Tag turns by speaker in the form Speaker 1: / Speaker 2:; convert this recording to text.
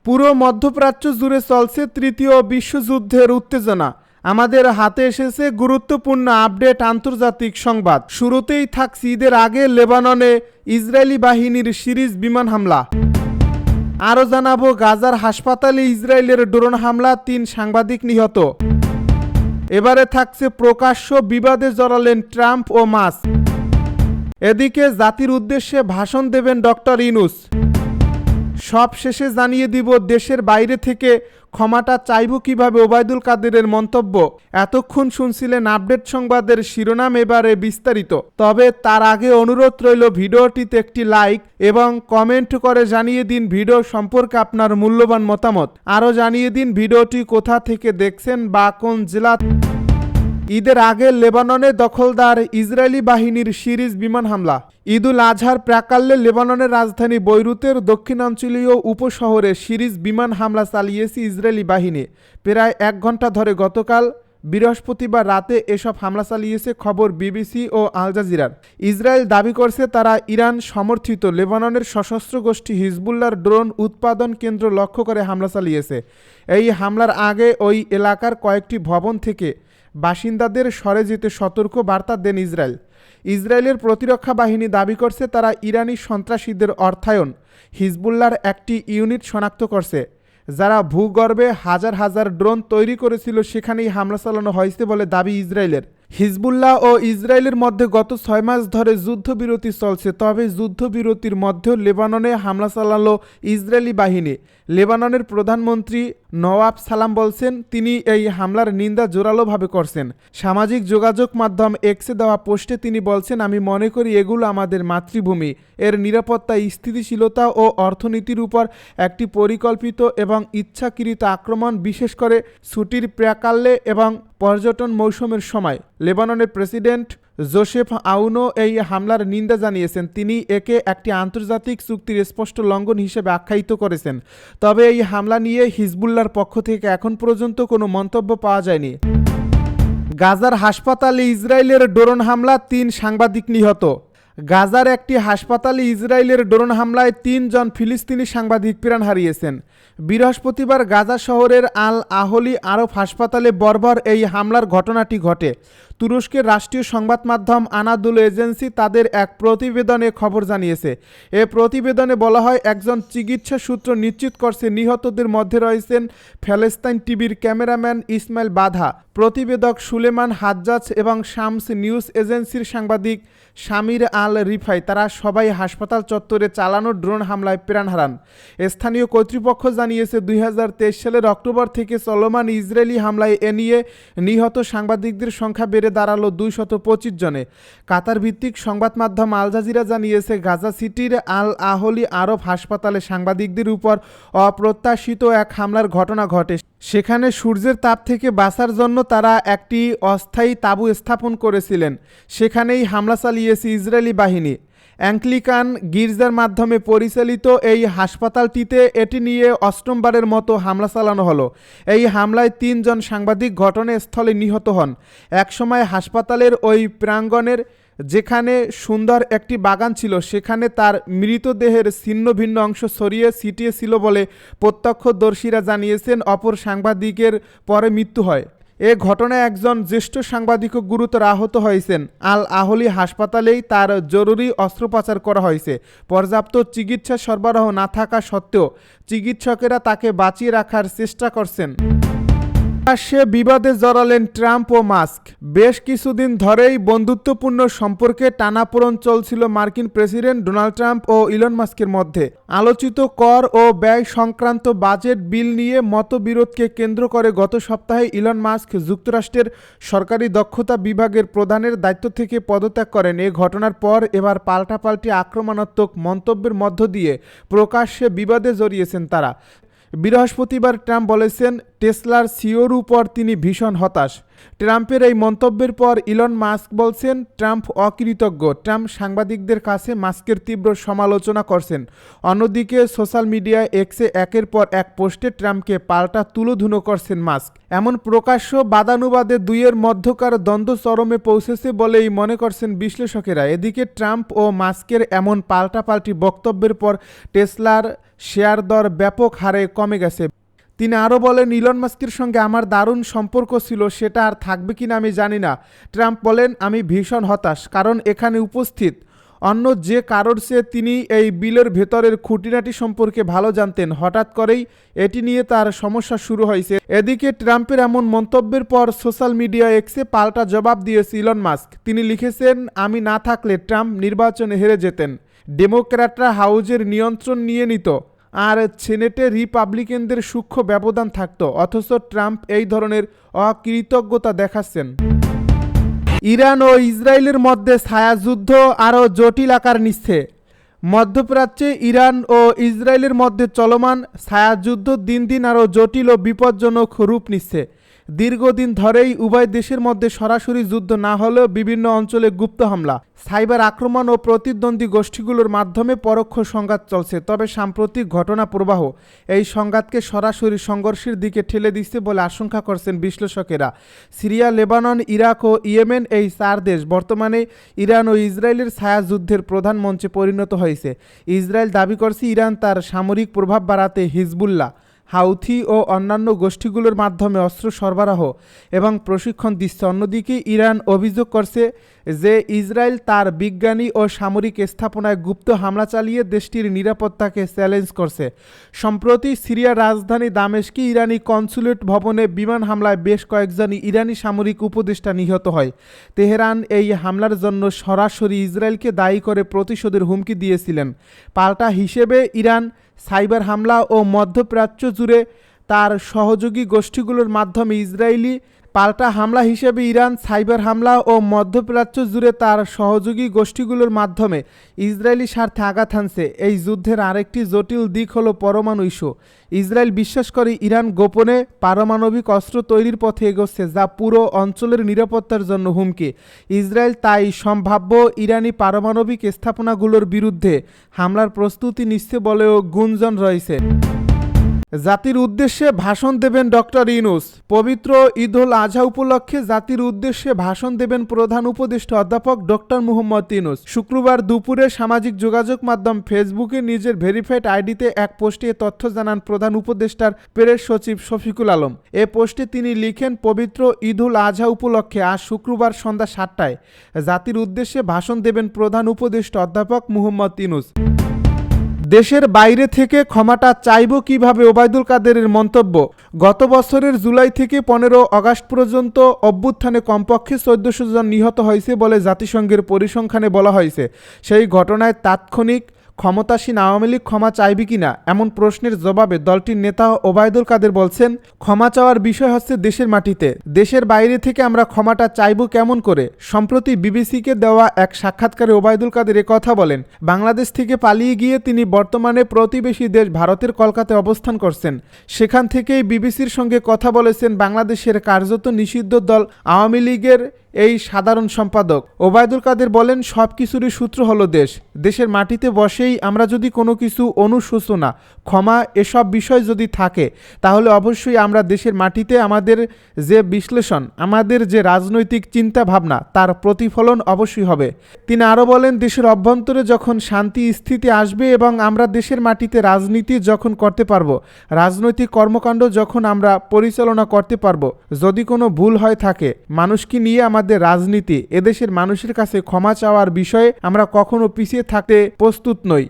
Speaker 1: পুরো মধ্যপ্রাচ্য জুড়ে চলছে তৃতীয় বিশ্বযুদ্ধের উত্তেজনা। আমাদের হাতে এসেছে গুরুত্বপূর্ণ আপডেট আন্তর্জাতিক সংবাদ। শুরুতেই থাকছে ঈদের আগে লেবাননে ইসরায়েলি বাহিনীর সিরিজ বিমান হামলা। আরও জানাবো গাজার হাসপাতালে ইসরায়েলের ড্রোন হামলা, 3 সাংবাদিক নিহত। এবারে থাকছে প্রকাশ্য বিবাদে জড়ালেন ট্রাম্প ও মাস্ক। এদিকে জাতির উদ্দেশ্যে ভাষণ দেবেন ডক্টর ইউনূস। সব শেষে জানিয়ে দিব দেশের বাইরে থেকে ক্ষমাটা চাইব কিভাবে ওবায়দুল কাদেরের মন্তব্য। এতক্ষণ শুনছিলেন আপডেট সংবাদের শিরোনাম, এবারে বিস্তারিত। তবে তার আগে অনুরোধ রইল ভিডিওটিতে একটি লাইক এবং কমেন্ট করে জানিয়ে দিন ভিডিও সম্পর্কে আপনার মূল্যবান মতামত। আরও জানিয়ে দিন ভিডিওটি কোথা থেকে দেখছেন বা কোন জেলা। ঈদের আগে লেবাননে দখলদার ইসরায়েলি বাহিনীর সিরিজ বিমান হামলা। ঈদুল আজহার প্রাক্কালে লেবাননের রাজধানী বৈরুতের দক্ষিণাঞ্চলীয় উপশহরে সিরিজ বিমান হামলা চালিয়েছে ইসরায়েলি বাহিনী। প্রায় 1 ঘন্টা ধরে গতকাল বৃহস্পতিবার রাতে এসব হামলা চালিয়েছে খবর বিবিসি ও আল জাজিরার। ইসরায়েল দাবি করছে তারা ইরান সমর্থিত লেবাননের সশস্ত্র গোষ্ঠী হিজবুল্লাহর ড্রোন উৎপাদন কেন্দ্র লক্ষ্য করে হামলা চালিয়েছে। এই হামলার আগে ওই এলাকার কয়েকটি ভবন থেকে বাসিন্দাদের সরে যেতে সতর্ক বার্তা দেন ইসরায়েল। ইসরায়েলের প্রতিরক্ষা বাহিনী দাবি করছে তারা ইরানি সন্ত্রাসীদের অর্থায়ন হিজবুল্লাহর একটি ইউনিট শনাক্ত করছে, যারা ভূগর্ভে হাজার হাজার ড্রোন তৈরি করেছিল সেখানেই হামলা চালানো হয়েছে বলে দাবি ইসরায়েলের। হিজবুল্লাহ ও ইসরায়েলের মধ্যে গত 6 মাস ধরে যুদ্ধবিরতি চলছে। তবে যুদ্ধবিরতির মধ্যেও লেবাননে হামলা চালালো ইসরায়েলি বাহিনী। লেবাননের প্রধানমন্ত্রী নওয়াব সালাম বলছেন তিনি এই হামলার নিন্দা জোরালোভাবে করছেন। সামাজিক যোগাযোগ মাধ্যম এক্সে দেওয়া পোস্টে তিনি বলছেন, আমি মনে করি এগুলো আমাদের মাতৃভূমি, এর নিরাপত্তা, স্থিতিশীলতা ও অর্থনীতির উপর একটি পরিকল্পিত এবং ইচ্ছাকৃত আক্রমণ, বিশেষ করে ছুটির প্রাক্কালে এবং পর্যটন মৌসুমের সময়। লেবাননের প্রেসিডেন্ট জোসেফ আউনও এই হামলার নিন্দা জানিয়েছেন। তিনি একে একটি আন্তর্জাতিক চুক্তির স্পষ্ট লঙ্ঘন হিসেবে আখ্যায়িত করেছেন। তবে এই হামলা নিয়ে হিজবুল্লাহর পক্ষ থেকে এখন পর্যন্ত কোনো মন্তব্য পাওয়া যায়নি। গাজার হাসপাতালে ইসরায়েলের ড্রোন হামলা, 3 সাংবাদিক নিহত। গাজার একটি হাসপাতালে ইসরায়েলের ড্রোন হামলায় 3 জন ফিলিস্তিনি সাংবাদিক প্রাণ হারিয়েছেন। বৃহস্পতিবার গাজা শহরের আল আহলি আরব হাসপাতালে বর্বর এই হামলার ঘটনাটি ঘটে। তুরস্কের রাষ্ট্রীয় সংবাদ মাধ্যম আনাদুলু এজেন্সি তাদের এক প্রতিবেদনে খবর জানিয়েছে। এ প্রতিবেদনে বলা হয়, একজন চিকিৎসা সূত্র নিশ্চিত করছে নিহতদের মধ্যে রয়েছেন প্যালেস্তাইন টিভির ক্যামেরাম্যান ইসমাইল বাধা, প্রতিবেদক সুলেমান হাজ্জাজ এবং শামস নিউজ এজেন্সির সাংবাদিক শামির আল রিফাই। তারা সবাই হাসপাতাল চত্বরে চালানো ড্রোন হামলায় প্রাণ হারান। স্থানীয় কর্তৃপক্ষ জানিয়েছে 2023 সালের অক্টোবর থেকে চলমান ইসরায়েলি হামলায় এ নিয়ে নিহত সাংবাদিকদের সংখ্যা বেড়ে দাঁড়ালো 225 জনে। কাতার ভিত্তিক সংবাদ মাধ্যম আল জাজিরা জানিয়েছে, গাজা সিটির আল আহলি আরব হাসপাতালে সাংবাদিকদের উপর অপ্রত্যাশিত এক হামলার ঘটনা ঘটে। সেখানে সূর্যের তাপ থেকে বাঁচার জন্য তারা একটি অস্থায়ী তাঁবু স্থাপন করেছিলেন। সেখানেই হামলা চালিয়েছে ইসরায়েলি বাহিনী। অ্যাংলিকান গির্জার মাধ্যমে পরিচালিত এই হাসপাতালটিতে এটি নিয়ে 8মবারের মতো হামলা চালানো হলো। এই হামলায় 3 জন সাংবাদিক ঘটনাস্থলে নিহত হন। একসময় হাসপাতালের ওই প্রাঙ্গণের যেখানে সুন্দর একটি বাগান ছিল, সেখানে তার মৃতদেহের ছিন্ন ভিন্ন অংশ ছড়িয়ে ছিটিয়ে ছিল বলে প্রত্যক্ষদর্শীরা জানিয়েছেন। অপর সাংবাদিকের পরে মৃত্যু হয়। এ ঘটনায় একজন জ্যেষ্ঠ সাংবাদিকও গুরুতর আহত হয়েছেন। আল আহলি হাসপাতালেই তার জরুরি অস্ত্রোপচার করা হয়েছে। পর্যাপ্ত চিকিৎসা সরবরাহ না থাকা সত্ত্বেও চিকিৎসকেরা তাকে বাঁচিয়ে রাখার চেষ্টা করছেন। সে বিবাদে জড়ালেন ট্রাম্প ও মাস্ক। বেশ কিছুদিন ধরেই বন্ধুত্বপূর্ণ সম্পর্কে টানাপোড়েন চলছিল মার্কিন প্রেসিডেন্ট ডোনাল্ড ট্রাম্প ও ইলন মাস্কের মধ্যে। আলোচিত কর ও ব্যয় সংক্রান্ত বাজেট বিল নিয়ে মতবিরোধকে কেন্দ্র করে গত সপ্তাহে ইলন মাস্ক যুক্তরাষ্ট্রের সরকারি দক্ষতা বিভাগের প্রধানের দায়িত্ব থেকে পদত্যাগ করেন। এ ঘটনার পর এবার পাল্টাপাল্টি আক্রমণাত্মক মন্তব্যের মধ্য দিয়ে প্রকাশ্যে বিবাদে জড়িয়েছেন তারা। বৃহস্পতিবার ট্রাম্প বলেছেন টেসলার সিইওর উপর তিনি ভীষণ হতাশ। ট্রাম্পের এই মন্তব্যের পর ইলন মাস্ক বলছেন ট্রাম্প অকৃতজ্ঞ। ট্রাম্প সাংবাদিকদের কাছে মাস্কের তীব্র সমালোচনা করছেন। অন্যদিকে সোশ্যাল মিডিয়ায় এক্সে একের পর এক পোস্টে ট্রাম্পকে পাল্টা তুলোধুনো করছেন মাস্ক। এমন প্রকাশ্য বাদানুবাদে দুইয়ের মধ্যকার দ্বন্দ্ব চরমে পৌঁছেছে বলেই মনে করছেন বিশ্লেষকেরা। এদিকে ট্রাম্প ও মাস্কের এমন পাল্টাপাল্টি বক্তব্যের পর টেসলার শেয়ার দর ব্যাপক হারে কমে গেছে। তিনি আরও বলেন, ইলন মাস্কের সঙ্গে আমার দারুণ সম্পর্ক ছিল, সেটা আর থাকবে কিনা আমি জানি না। ট্রাম্প বলেন, আমি ভীষণ হতাশ, কারণ এখানে উপস্থিত অন্য যে কারোর চেয়ে তিনি এই বিলের ভেতরের খুঁটিনাটি সম্পর্কে ভালো জানতেন। হঠাৎ করেই এটি নিয়ে তার সমস্যা শুরু হয়েছে। এদিকে ট্রাম্পের এমন মন্তব্যের পর সোশ্যাল মিডিয়া এক্সে পাল্টা জবাব দিয়েছে ইলন মাস্ক। তিনি লিখেছেন, আমি না থাকলে ট্রাম্প নির্বাচনে হেরে যেতেন, ডেমোক্র্যাটরা হাউজের নিয়ন্ত্রণ নিয়ে নিত, আর সেনেটে রিপাবলিকানদের সূক্ষ্ম ব্যবধান থাকত। অথচ ট্রাম্প এই ধরনের অকৃতজ্ঞতা দেখাচ্ছেন। ইরান ও ইসরায়েলের মধ্যে ছায়াযুদ্ধ আরও জটিল আকার নিচ্ছে। মধ্যপ্রাচ্যে ইরান ও ইসরায়েলের মধ্যে চলমান ছায়াযুদ্ধ দিন দিন আরও জটিল ও বিপজ্জনক রূপ নিচ্ছে। দীর্ঘদিন ধরেই উভয় দেশের মধ্যে সরাসরি যুদ্ধ না হলেও বিভিন্ন অঞ্চলে গুপ্ত হামলা, সাইবার আক্রমণ ও প্রতিদ্বন্দ্বী গোষ্ঠীগুলোর মাধ্যমে পরোক্ষ সংঘাত চলছে। তবে সাম্প্রতিক ঘটনা প্রবাহ এই সংঘাতকে সরাসরি সংঘর্ষের দিকে ঠেলে দিচ্ছে বলে আশঙ্কা করছেন বিশ্লেষকেরা। সিরিয়া, লেবানন, ইরাক ও ইয়েমেন এই 4 দেশ বর্তমানে ইরান ও ইসরায়েলের ছায়াযুদ্ধের প্রধান মঞ্চে পরিণত হয়েছে। ইসরায়েল দাবি করছে ইরান তার সামরিক প্রভাব বাড়াতে হিজবুল্লাহ, হাউথি ও অন্যান্য গোষ্ঠীগুলোর মাধ্যমে অস্ত্র সরবরাহ এবং প্রশিক্ষণ দিচ্ছে। অন্যদিকে ইরান অভিযোগ করছে যে ইসরায়েল তার বিজ্ঞানী ও সামরিক স্থাপনায় গুপ্ত হামলা চালিয়ে দেশটির নিরাপত্তাকে চ্যালেঞ্জ করছে। সম্প্রতি সিরিয়ার রাজধানী দামেস্কে ইরানি কনসুলেট ভবনে বিমান হামলায় বেশ কয়েকজন ইরানি সামরিক উপদেষ্টা নিহত হয়। তেহরান এই হামলার জন্য সরাসরি ইসরায়েলকে দায়ী করে প্রতিশোধের হুমকি দিয়েছিলেন। পাল্টা হিসেবে ইরান সাইবার হামলা ও মধ্যপ্রাচ্য জুড়ে তার সহযোগী গোষ্ঠীগুলোর মাধ্যমে ইসরায়েলি পাল্টা হামলা হিসেবে ইরান সাইবার হামলা ও মধ্যপ্রাচ্য জুড়ে তার সহযোগী গোষ্ঠীগুলোর মাধ্যমে ইসরায়েলি স্বার্থে আঘাত হানছে। এই যুদ্ধের আরেকটি জটিল দিক হলো পরমাণু ইস্যু। ইসরায়েল বিশ্বাস করে ইরান গোপনে পারমাণবিক অস্ত্র তৈরির পথে এগোচ্ছে, যা পুরো অঞ্চলের নিরাপত্তার জন্য হুমকি। ইসরায়েল তাই সম্ভাব্য ইরানি পারমাণবিক স্থাপনাগুলোর বিরুদ্ধে হামলার প্রস্তুতি নিচ্ছে বলেও গুঞ্জন রয়েছে। জাতির উদ্দেশ্যে ভাষণ দেবেন ডক্টর ইউনূস। পবিত্র ঈদুল আজহা উপলক্ষে জাতির উদ্দেশ্যে ভাষণ দেবেন প্রধান উপদেষ্টা অধ্যাপক ডক্টর মুহাম্মদ ইউনূস। শুক্রবার দুপুরে সামাজিক যোগাযোগ মাধ্যম ফেসবুকে নিজের ভেরিফাইড আইডিতে এক পোস্টে তথ্য জানান প্রধান উপদেষ্টার প্রেস সচিব শফিকুল আলম। এ পোস্টে তিনি লিখেন, পবিত্র ঈদুল আজহা উপলক্ষে আজ শুক্রবার সন্ধ্যা 7টায় জাতির উদ্দেশ্যে ভাষণ দেবেন প্রধান উপদেষ্টা অধ্যাপক মুহাম্মদ ইউনূস। দেশের বাইরে থেকে ক্ষমাটা চাইব কিভাবে, ওবায়দুল কাদেরের মন্তব্য। গত বছরের জুলাই থেকে 15 আগস্ট পর্যন্ত অভ্যুত্থানে কমপক্ষে 1400 জন নিহত হয়েছে বলে জাতিসংঘের পরিসংখ্যানে বলা হয়েছে। সেই ঘটনায় তাৎক্ষণিক ক্ষমতাসীন আওয়ামী লীগ ক্ষমা চাইবে কিনা এমন প্রশ্নের জবাবে দলটির নেতা ওবায়দুল কাদের বলছেন, ক্ষমা চাওয়ার বিষয় হচ্ছে দেশের মাটিতে, দেশের বাইরে থেকে আমরা ক্ষমাটা চাইব কেমন করে। সম্প্রতি বিবিসিকে দেওয়া এক সাক্ষাৎকারে ওবায়দুল কাদের কথা বলেন। বাংলাদেশ থেকে পালিয়ে গিয়ে তিনি বর্তমানে প্রতিবেশী দেশ ভারতের কলকাতায় অবস্থান করছেন। সেখান থেকেই বিবিসির সঙ্গে কথা বলেছেন বাংলাদেশের কার্যত নিষিদ্ধ দল আওয়ামী লীগের এই সাধারণ সম্পাদক। ওবায়দুল কাদের বলেন, সব কিছুরই সূত্র হলো দেশ। দেশের মাটিতে বসেই আমরা যদি কোনো কিছু অনুশোচনা, ক্ষমা এসব বিষয় যদি থাকে, তাহলে অবশ্যই আমরা দেশের মাটিতে আমাদের যে বিশ্লেষণ, আমাদের যে রাজনৈতিক চিন্তা ভাবনা, তার প্রতিফলন অবশ্যই হবে। তিনি আরও বলেন, দেশের অভ্যন্তরে যখন শান্তি স্থিতি আসবে এবং আমরা দেশের মাটিতে রাজনীতি যখন করতে পারবো, রাজনৈতিক কর্মকাণ্ড যখন আমরা পরিচালনা করতে পারবো, যদি কোনো ভুল হয় থাকে, মানুষকে নিয়ে আমাদের রাজনীতি, এদেশের মানুষের কাছে ক্ষমা চাওয়ার বিষয়ে আমরা কখনো পিছিয়ে থাকতে প্রস্তুত নই।